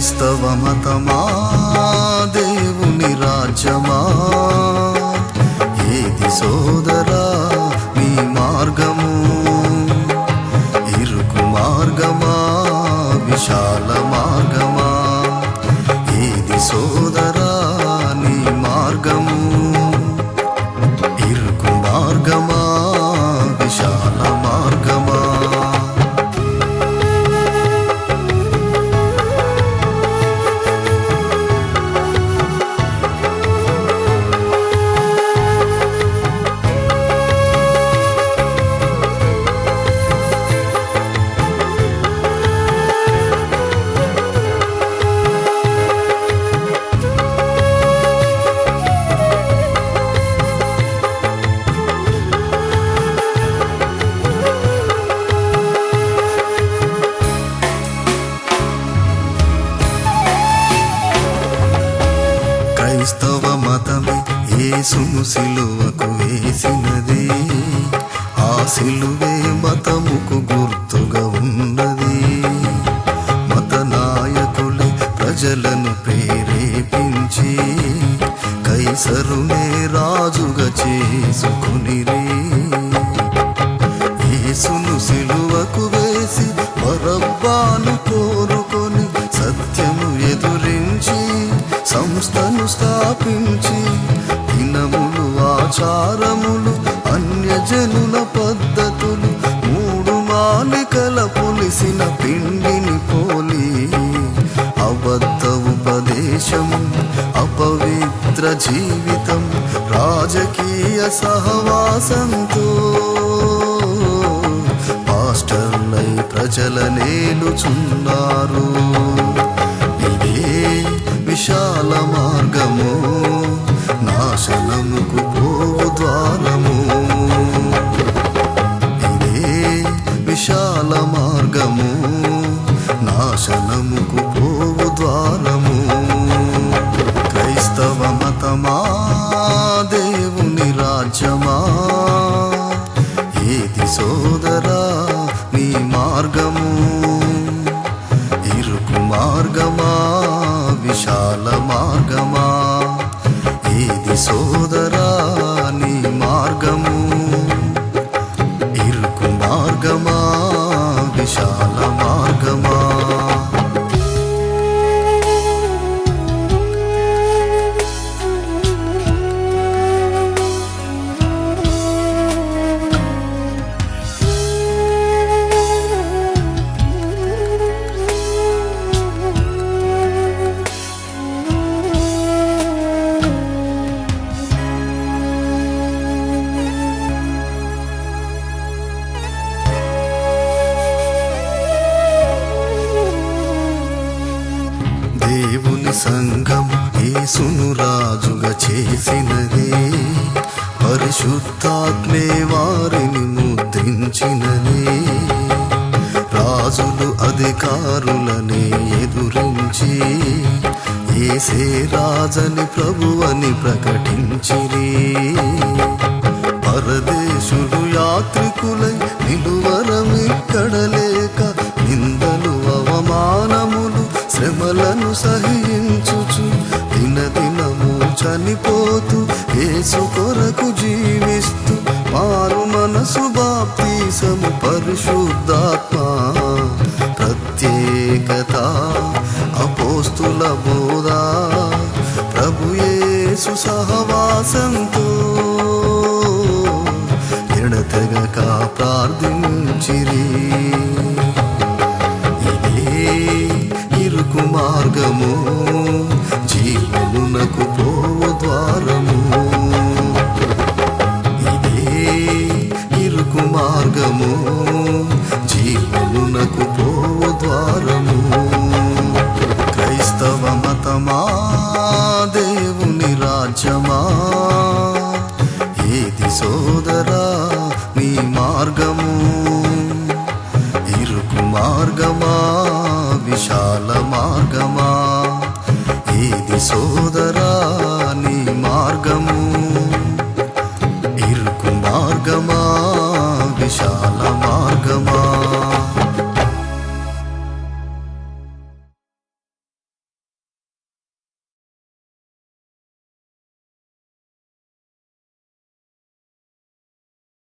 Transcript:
క్రైస్తవ మతమా దేవుని రాజ్యమా ఏది సోదరా నీ మార్గము ఇరుకు మార్గమా విశాల మార్గమా ఏది సోదరా నీ మార్గము ఇరుకు మార్గమా విశాల మార్గమా క్రైస్తవ మతమే యేసును సిలువకు వేసినది ఆ సిలువే మతముకు గుర్తుగా ఉన్నది మత నాయకులే ప్రజలను ప్రేరేపించి కైసరునే రాజుగా చేసుకునిరి యేసును సిలువకు వేసి బరబ్బను కోరుకొని సత్యము ఎదురించి సంస్థను స్థాపించి దినములు ఆచారములు అన్యజనుల పద్ధతులు మూడు మాలికల పులిసిన పిండిని పోలి అబద్ధ ఉపదేశం అపవిత్ర జీవితం రాజకీయ సహవాసంతో పాస్టర్లై ప్రజలనేలుచున్నారు విశాల మార్గము నాశనముకు పోవు ద్వారము ఇదే విశాల మార్గము నాశనముకు పోవు ద్వారము క్రైస్తవ మతమా దేవుని రాజ్యమా ఏది సోదరా నీ మార్గము ఇరుకు మార్గమా విశాల మార్గమా ఏది సోదరా నీ మార్గము ఇరుకు మార్గమా విశాల మార్గమా దేవుని సంఘం యేసును రాజుగా చేసినదే పరిశుద్ధాత్మే వారిని ముద్రించినదే రాజులు అధికారులనే ఎదురించి యేసే రాజని ప్రభువని ప్రకటించిరి పరదేశులు యాత్రికులై నిలువరమిక్కడ లేక నిందలు అవమానములు శ్రమలను సహించుచు దినదినము చనిపోతూ యేసు కొరకు జీవిస్తూ మారు మనసు బాప్తిసము పరిశుద్ధాత్మ ప్రత్యేకత అపోస్తుల బోధ ప్రభు యేసు సహవాసంతో ఎడతెగక ప్రార్థించిరి ఇరుకు మార్గము జీవమునకు పోవు ద్వారము ఇదే ఇరుకు మార్గము జీవమునకు పోవు ద్వారము క్రైస్తవ మతమా దేవుని రాజ్యమా ఏది సోదరా నీ మార్గము ఇరుకు మార్గమా విశాల మార్గమా ఏది సోదరా నీ మార్గము ఇరుకు మార్గమా విశాల మార్గమా